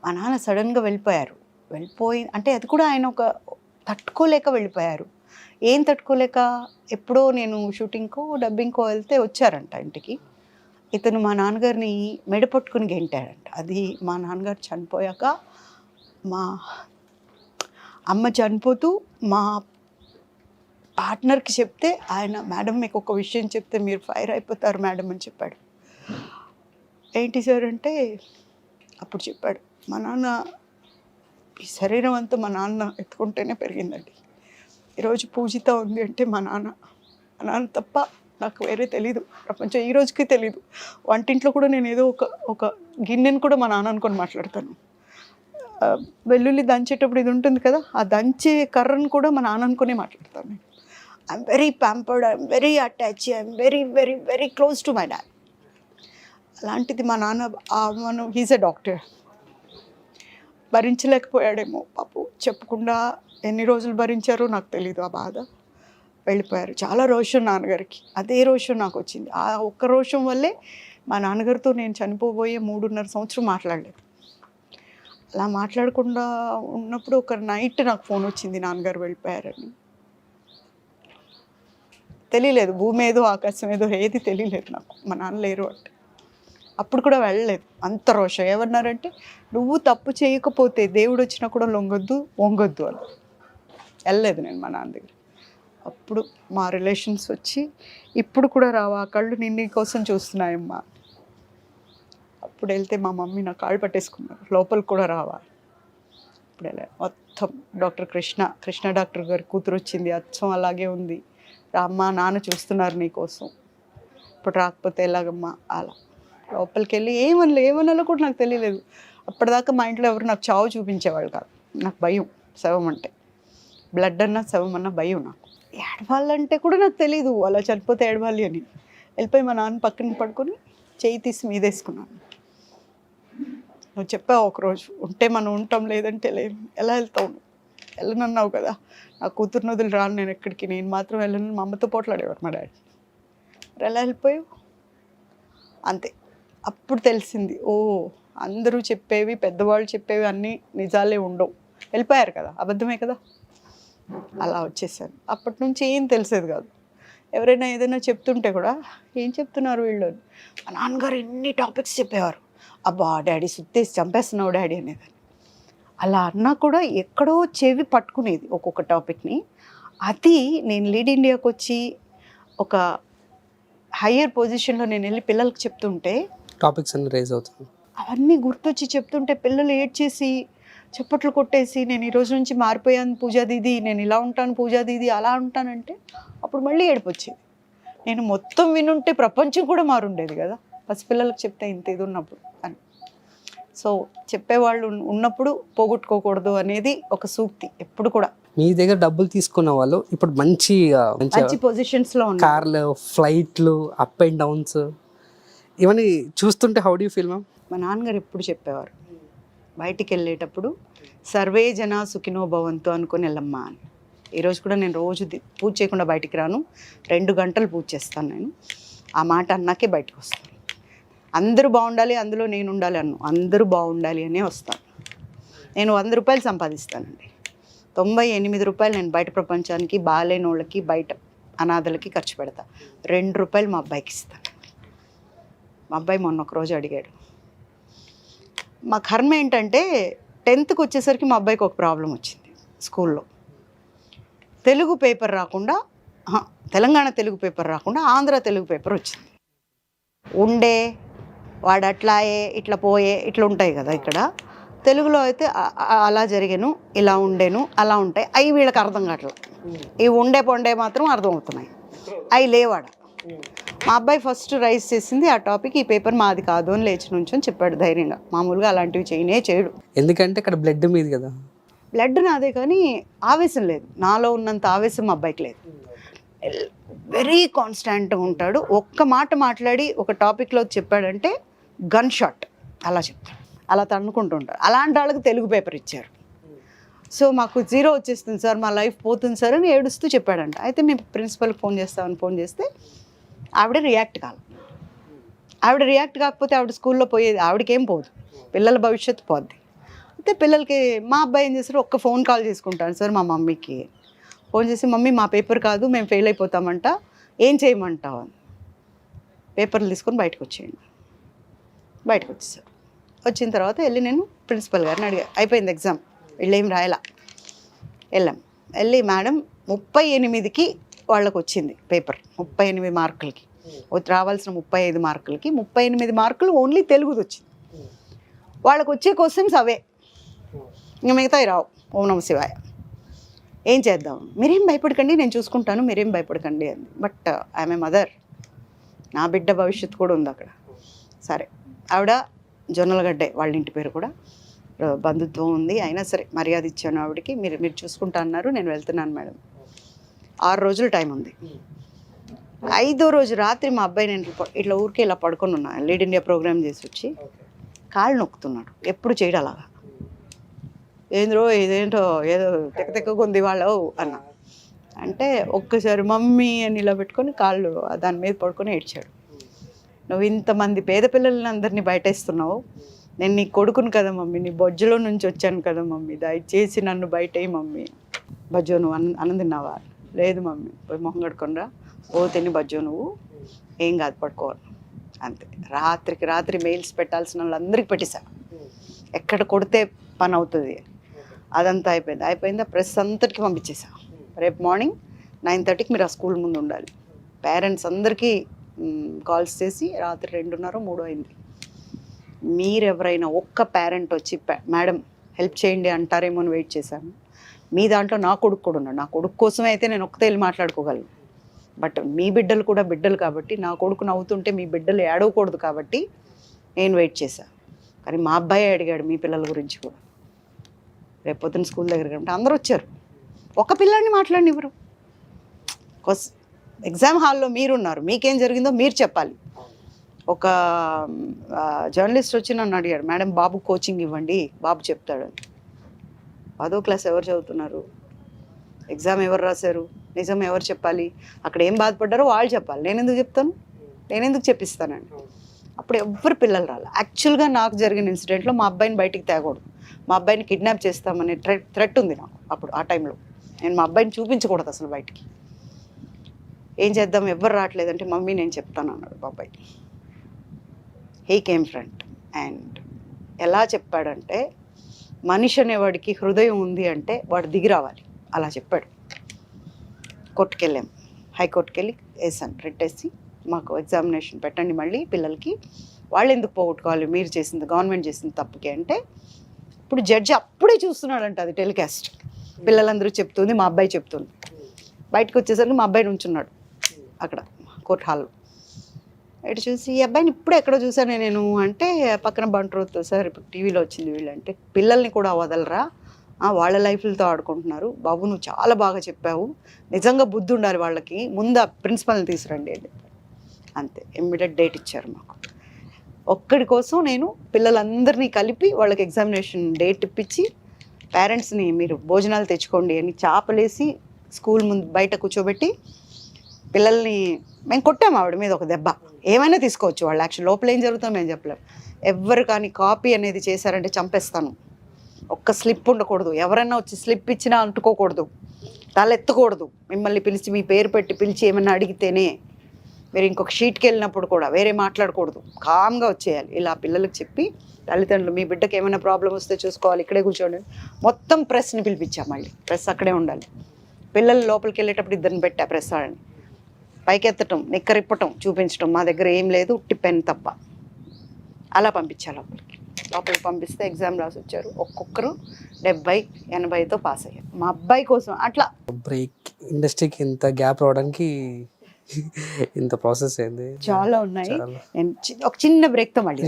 మా నాన్న సడన్గా వెళ్ళిపోయి అంటే అది కూడా ఆయన ఒక తట్టుకోలేక వెళ్ళిపోయారు. ఏం తట్టుకోలేక, ఎప్పుడో నేను షూటింగ్కో డబ్బింగ్కో వెళ్తే వచ్చారంట ఇంటికి. ఇతను మా నాన్నగారిని మెడ పట్టుకుని గెంటాడంట. అది మా నాన్నగారు చనిపోయాక మా అమ్మ చనిపోతూ మా పార్ట్నర్కి చెప్తే ఆయన, మేడం మీకు ఒక విషయం చెప్తే మీరు ఫైర్ అయిపోతారు మేడం అని చెప్పాడు. ఏంటి సార్ అంటే అప్పుడు చెప్పాడు, మా నాన్న ఈ శరీరం అంతా మా నాన్న ఎత్తుకుంటేనే పెరిగిందండి. ఈరోజు పూజిత ఉంది అంటే మా నాన్న తప్ప నాకు వేరే తెలీదు, ప్రపంచం ఈ రోజుకి తెలీదు. వంటింట్లో కూడా నేను ఏదో ఒక గిన్నెను కూడా మా నాన్న అనుకొని మాట్లాడతాను. వెల్లుల్లి దంచేటప్పుడు ఇది ఉంటుంది కదా, ఆ దంచే కర్రను కూడా మా నాన్న అనుకునే మాట్లాడతాను నేను. I'm very pampered, I'm very attach, I'm very very very close to my dad. అలాంటిది మా నాన్న హీజ్ ఎ డాక్టర్. భరించలేకపోయాడేమో పాపు, చెప్పకుండా ఎన్ని రోజులు భరించారో నాకు తెలీదు. ఆ బాధ వెళ్ళిపోయారు. చాలా రోషం నాన్నగారికి, అదే రోషం నాకు వచ్చింది. ఆ ఒక్క రోషం వల్లే మా నాన్నగారితో నేను చనిపోబోయే 3.5 సంవత్సరం మాట్లాడలేదు. అలా మాట్లాడకుండా ఉన్నప్పుడు ఒక నైట్ నాకు ఫోన్ వచ్చింది, నాన్నగారు వెళ్ళిపోయారని. తెలియలేదు, భూమి ఏదో ఆకాశం ఏదో ఏది తెలియలేదు నాకు, మా నాన్న లేరు అంటే. అప్పుడు కూడా వెళ్ళలేదు, అంత రోషం. ఏమన్నారంటే, నువ్వు తప్పు చేయకపోతే దేవుడు వచ్చినా కూడా వంగొద్దు అని. వెళ్ళలేదు నేను మా నాన్న దగ్గర. అప్పుడు మా రిలేషన్స్ వచ్చి, ఇప్పుడు కూడా రావా, కళ్ళు నిన్ని కోసం చూస్తున్నాయమ్మా. అప్పుడు వెళ్తే మా మమ్మీ నా కాళ్ళు పట్టేసుకున్నారు, లోపలికి కూడా రావా. ఇప్పుడు వెళ్ళా. మొత్తం డాక్టర్ కృష్ణ డాక్టర్ గారి కూతురు వచ్చింది, అచ్చం అలాగే ఉంది. రామ్మా, నాన్న చూస్తున్నారు నీ కోసం, ఇప్పుడు రాకపోతే ఎలాగమ్మా. అలా లోపలికి వెళ్ళి ఏమన్నాలో కూడా నాకు తెలియలేదు. అప్పటిదాకా మా ఇంట్లో ఎవరు నాకు చావు చూపించేవాళ్ళు కాదు. నాకు భయం శవం అంటే, బ్లడ్ అన్నా శవం అన్నా భయం నాకు. ఏడవాళ్ళంటే కూడా నాకు తెలీదు, అలా చనిపోతే ఏడవాలి అని. వెళ్ళిపోయి మా నాన్న పక్కన పడుకొని చేయి తీసి మీదేసుకున్నాను. నువ్వు చెప్పావు ఒకరోజు, ఉంటే మనం ఉంటాం, లేదంటే లేదు. ఎలా వెళ్తావు, వెళ్ళనన్నావు కదా, నా కూతురు నదులు రాను నేను ఎక్కడికి, నేను మాత్రం వెళ్ళను. మా అమ్మతో పోట్లాడేవారు మా డాడీ. మరి ఎలా వెళ్ళిపోయావు అంతే. అప్పుడు తెలిసింది, ఓ అందరూ చెప్పేవి, పెద్దవాళ్ళు చెప్పేవి అన్నీ నిజాలే ఉండవు. వెళ్ళిపోయారు కదా, అబద్ధమే కదా. అలా వచ్చేసాను. అప్పటి నుంచి ఏం తెలిసేది కాదు. ఎవరైనా ఏదైనా చెప్తుంటే కూడా, ఏం చెప్తున్నారు వీళ్ళు, మా నాన్నగారు ఎన్ని టాపిక్స్ చెప్పేవారు. అబ్బా డాడీ సుత్తేసి చంపేస్తున్నావు డాడీ అనేదాన్ని. అలా అన్నా కూడా ఎక్కడో చెవి పట్టుకునేది ఒక్కొక్క టాపిక్ని. అది నేను లీడ్ ఇండియాకి వచ్చి ఒక హయ్యర్ పొజిషన్లో నేను వెళ్ళి పిల్లలకి చెప్తుంటే, టాపిక్స్ అన్ని రేజ్ అవుతుంది, అవన్నీ గుర్తొచ్చి చెప్తుంటే పిల్లలు ఏడ్చేసి చప్పట్లు కొట్టేసి, నేను ఈ రోజు నుంచి మారిపోయాను పూజా దీది, నేను ఇలా ఉంటాను పూజా దీది, అలా ఉంటానంటే అప్పుడు మళ్ళీ ఏడుపు వచ్చేది. నేను మొత్తం వినుంటే ప్రపంచం కూడా మారుండేది కదా, పసిపిల్లలకు చెప్తే ఇంత ఇది ఉన్నప్పుడు అని. సో చెప్పేవాళ్ళు ఉన్నప్పుడు పోగొట్టుకోకూడదు అనేది ఒక సూక్తి ఎప్పుడు కూడా. మీ దగ్గర డబ్బులు తీసుకున్న వాళ్ళు ఇప్పుడు మంచి పొజిషన్స్లో ఉన్నారు. కార్లు, ఫ్లైట్లు, అప్ అండ్ డౌన్స్, ఇవన్నీ చూస్తుంటే how do you feel ma'am? మా నాన్నగారు ఎప్పుడు చెప్పేవారు, బయటికి వెళ్ళేటప్పుడు సర్వే జనా సుఖినో భవంతు అనుకుని వెళ్ళమ్మా అని. ఈరోజు కూడా నేను రోజు పూజ చేయకుండా బయటికి రాను, 2 గంటలు పూజ చేస్తాను నేను. ఆ మాట అన్నాకే బయటకు వస్తాను. అందరూ బాగుండాలి, అందులో నేను ఉండాలి అందరూ బాగుండాలి అనే వస్తాను. నేను 100 రూపాయలు సంపాదిస్తానండి, 98 రూపాయలు నేను బయట ప్రపంచానికి, బాగాలేని వాళ్ళకి, బయట అనాథలకి ఖర్చు పెడతా. 2 రూపాయలు మా అబ్బాయికి ఇస్తాను. మా అబ్బాయి మొన్న ఒకరోజు అడిగాడు. మా కర్మ ఏంటంటే 10th వచ్చేసరికి మా అబ్బాయికి ఒక ప్రాబ్లం వచ్చింది స్కూల్లో. తెలుగు పేపర్ రాకుండా, తెలంగాణ తెలుగు పేపర్ రాకుండా ఆంధ్ర తెలుగు పేపర్ వచ్చింది. వాడు అట్లాయే ఇట్లా పోయే ఇట్లా ఉంటాయి కదా ఇక్కడ. తెలుగులో అయితే అలా జరిగాను, ఇలా ఉండేను, అలా ఉంటాయి. అవి వీళ్ళకి అర్థం కావట్లేదు. ఈ పొండే మాత్రం అర్థం అవుతున్నాయి, అవి లేవాడ. మా అబ్బాయి ఫస్ట్ రైజ్ చేసింది ఆ టాపిక్, ఈ పేపర్ మాది కాదు అని లేచి నుంచొని చెప్పాడు ధైర్యంగా. మామూలుగా అలాంటివి చేయడు, ఎందుకంటే ఇక్కడ బ్లడ్ మీద కదా. బ్లడ్ నాదే కానీ ఆవేశం లేదు, నాలో ఉన్నంత ఆవేశం మా అబ్బాయికి లేదు. వెరీ కాన్స్టాంట్గా ఉంటాడు. ఒక్క మాట మాట్లాడి ఒక టాపిక్లో చెప్పాడంటే గన్ షాట్ అలా చెప్తాడు, అలా తన్నుకుంటూ ఉంటాడు. అలాంటి వాళ్ళకి తెలుగు పేపర్ ఇచ్చారు. సో మాకు 0 వచ్చేస్తుంది సార్, మా లైఫ్ పోతుంది సార్ అని ఏడుస్తూ చెప్పాడంట. అయితే మేము ప్రిన్సిపల్కి ఫోన్ చేస్తే ఆవిడ రియాక్ట్ కాకపోతే ఆవిడ స్కూల్లో పోయేది, ఆవిడకేం పోదు, పిల్లల భవిష్యత్తు పోద్ది. అయితే పిల్లలకి మా అబ్బాయి ఏం చేస్తారు, ఒక్క ఫోన్ కాల్ చేసుకుంటాను సార్ మా మమ్మీకి. ఫోన్ చేసి మమ్మీ మా పేపర్ కాదు మేము ఫెయిల్ అయిపోతామంట, ఏం చేయమంటావు అని. పేపర్లు తీసుకొని బయటకు వచ్చేయండి. బయటకు వచ్చేసారు. వచ్చిన తర్వాత వెళ్ళి నేను ప్రిన్సిపల్ గారిని అడిగా, అయిపోయింది ఎగ్జామ్, వీళ్ళేం రాయలా. వెళ్ళి మేడం 38కి వాళ్ళకి వచ్చింది పేపర్, 38 మార్కులకి. రావాల్సిన 35 మార్కులకి 38 మార్కులు ఓన్లీ తెలుగుది వచ్చింది. వాళ్ళకి వచ్చే క్వశ్చన్స్ అవే, ఇంకా మిగతాయి రావు. ఓం నమ శివాయ. ఏం చేద్దాం, మీరేం భయపడకండి నేను చూసుకుంటాను, మీరేం భయపడకండి అంది. బట్ ఐఎమ్ ఏ మదర్, నా బిడ్డ భవిష్యత్తు కూడా ఉంది అక్కడ. సరే, ఆవిడ జొన్నలగడ్డే, వాళ్ళ ఇంటి పేరు కూడా, బంధుత్వం ఉంది, అయినా సరే మర్యాద ఇచ్చాను ఆవిడకి. మీరు చూసుకుంటా అన్నారు, నేను వెళ్తున్నాను మేడం. 6 రోజులు టైం ఉంది. 5వ రోజు రాత్రి మా అబ్బాయి నేను ఇట్లా ఊరికే ఇలా పడుకొని ఉన్నా, లీడ్ ఇండియా ప్రోగ్రామ్ చేసి వచ్చి కాళ్ళు నొక్కుతున్నాడు. ఎప్పుడు చేయడం అలాగా, ఇదేంటో ఏదో తెక్కగా ఉంది వాళ్ళు అన్న అంటే, ఒక్కసారి మమ్మీ అని ఇలా పెట్టుకొని కాళ్ళు దాని మీద పడుకొని ఏడ్చాడు. నువ్వు ఇంతమంది పేద పిల్లల్ని అందరినీ బయటేస్తున్నావు, నేను నీ కొడుకును కదా మమ్మీ, నీ బొజ్జులో నుంచి వచ్చాను కదా మమ్మీ, దయచేసి నన్ను బయటేయి మమ్మీ. బజ్జో నువ్వు అన్నం తిన్నావా? లేదు మమ్మీ. పోయి మొహం కడుకొనరా, ఓ తిని బజ్జో నువ్వు, ఏం కాదు పడుకోవాలి అంతే. రాత్రికి రాత్రి మెయిల్స్ పెట్టాల్సిన వాళ్ళందరికీ పెట్టేశాను, ఎక్కడ కొడితే పని అవుతుంది. అదంతా అయిపోయిందా ప్రెస్ అంతటికి పంపించేసాను. రేపు మార్నింగ్ 9:30కి మీరు ఆ స్కూల్ ముందు ఉండాలి. పేరెంట్స్ అందరికీ కాల్స్ చేసి రాత్రి 2:30, 3 అయింది. మీరెవరైనా ఒక్క పేరెంట్ వచ్చి మేడం హెల్ప్ చేయండి అంటారేమో అని వెయిట్ చేశాను. మీ దాంట్లో నా కొడుకు కూడా ఉన్నాడు. నా కొడుకు కోసమే అయితే నేను ఒక్కతే వెళ్ళి మాట్లాడుకోగలను. బట్ మీ బిడ్డలు కూడా బిడ్డలు కాబట్టి, నా కొడుకు నవ్వుతుంటే మీ బిడ్డలు ఏడవకూడదు కాబట్టి నేను వెయిట్ చేశాను. కానీ మా అబ్బాయి అడిగాడు మీ పిల్లల గురించి కూడా. రేపు పొద్దున్న స్కూల్ దగ్గరికి అంటే అందరూ వచ్చారు, ఒక పిల్లాడిని మాట్లాడినివ్వరు. ఎగ్జామ్ హాల్లో మీరున్నారు, మీకేం జరిగిందో మీరు చెప్పాలి. ఒక జర్నలిస్ట్ వచ్చి నన్ను అడిగాడు, మేడం బాబు కోచింగ్ ఇవ్వండి, బాబు చెప్తాడని. 10వ క్లాస్ ఎవరు చదువుతున్నారు, ఎగ్జామ్ ఎవరు రాశారు, నిజం ఎవరు చెప్పాలి, అక్కడ ఏం బాధపడ్డారో వాళ్ళు చెప్పాలి. నేను ఎందుకు చెప్తాను, నేను ఎందుకు చెప్పిస్తానండి. అప్పుడు ఎవ్వరు పిల్లలు రాలి. యాక్చువల్గా నాకు జరిగిన ఇన్సిడెంట్లో మా అబ్బాయిని బయటికి తేకూడదు, మా అబ్బాయిని కిడ్నాప్ చేస్తామనే థ్రెట్ ఉంది నాకు అప్పుడు. ఆ టైంలో నేను మా అబ్బాయిని చూపించకూడదు అసలు బయటికి. ఏం చేద్దాం, ఎవ్వరు రావట్లేదంటే మమ్మీ నేను చెప్తాను అన్నాడు బాబాయ్. హీ కేమ్ ఫ్రంట్ అండ్ ఎలా చెప్పాడంటే, మనిషి అనేవాడికి హృదయం ఉంది అంటే వాడు దిగి రావాలి, అలా చెప్పాడు. కోర్టుకి వెళ్ళాం, హైకోర్టుకి వెళ్ళి వేసాను, రెట్టేసి మాకు ఎగ్జామినేషన్ పెట్టండి మళ్ళీ పిల్లలకి, వాళ్ళు ఎందుకు పోగొట్టుకోవాలి, మీరు చేసింది గవర్నమెంట్ చేసింది తప్పుకి అంటే. ఇప్పుడు జడ్జి అప్పుడే చూస్తున్నాడంట అది టెలికాస్ట్, పిల్లలందరూ చెప్తుంది, మా అబ్బాయి చెప్తుంది. బయటకు వచ్చేసరికి మా అబ్బాయి నుంచున్నాడు అక్కడ కోర్టు హాల్లో. ఇటు చూసి, ఈ అబ్బాయిని ఇప్పుడు ఎక్కడో చూసాను నేను అంటే, పక్కన బంట్రోత్ సార్ ఇప్పుడు టీవీలో వచ్చింది వీళ్ళంటే, పిల్లల్ని కూడా వదలరా, వాళ్ళ లైఫ్లతో ఆడుకుంటున్నారు, బాబు నువ్వు చాలా బాగా చెప్పావు, నిజంగా బుద్ధి ఉండాలి వాళ్ళకి, ముందు ఆ ప్రిన్సిపల్ని తీసుకురండి అని చెప్పారు. అంతే, ఇమ్మీడియట్ డేట్ ఇచ్చారు మాకు. ఒక్కడి కోసం నేను పిల్లలందరినీ కలిపి వాళ్ళకి ఎగ్జామినేషన్ డేట్ ఇప్పించి, పేరెంట్స్ని మీరు భోజనాలు తెచ్చుకోండి అని చాపలేసి స్కూల్ ముందు బయట కూర్చోబెట్టి, పిల్లల్ని మేము కొట్టాము ఆవిడ మీద ఒక దెబ్బ. ఏమైనా తీసుకోవచ్చు వాళ్ళు, యాక్చువల్ లోపల ఏం జరుగుతుందో మేము చెప్పలేము. ఎవ్వరు కానీ కాపీ అనేది చేశారంటే చంపేస్తాను. ఒక్క స్లిప్ ఉండకూడదు, ఎవరైనా వచ్చి స్లిప్ ఇచ్చినా అంటుకోకూడదు, తలెత్తకూడదు. మిమ్మల్ని పిలిచి మీ పేరు పెట్టి పిలిచి ఏమైనా అడిగితేనే, మీరు ఇంకొక షీట్కి వెళ్ళినప్పుడు కూడా వేరే మాట్లాడకూడదు, కామ్గా వచ్చేయాలి. ఇలా పిల్లలకు చెప్పి, తల్లిదండ్రులు మీ బిడ్డకి ఏమైనా ప్రాబ్లం వస్తే చూసుకోవాలి, ఇక్కడే కూర్చోండి. మొత్తం ప్రెస్ని పిలిపించాం, మళ్ళీ ప్రెస్ అక్కడే ఉండాలి. పిల్లలు లోపలికి వెళ్ళేటప్పుడు ఇద్దరిని పెట్టా ప్రెస్ వాళ్ళని, పైకెత్తటం, నిక్కరిప్పటం, చూపించడం, మా దగ్గర ఏం లేదు ఉట్టి పెన్ తప్ప. అలా పంపించాలి లోపలికి పంపిస్తే ఎగ్జామ్ రాసి వచ్చారు. ఒక్కొక్కరు 70-80తో పాస్ అయ్యారు. మా అబ్బాయి కోసం అట్లా. బ్రేక్ ఇండస్ట్రీకి ఇంత గ్యాప్ రావడానికి ఇంత ప్రాసెస్ ఏంది? చాలా ఉన్నాయి. నేను ఒక చిన్న బ్రేక్తో మళ్ళీ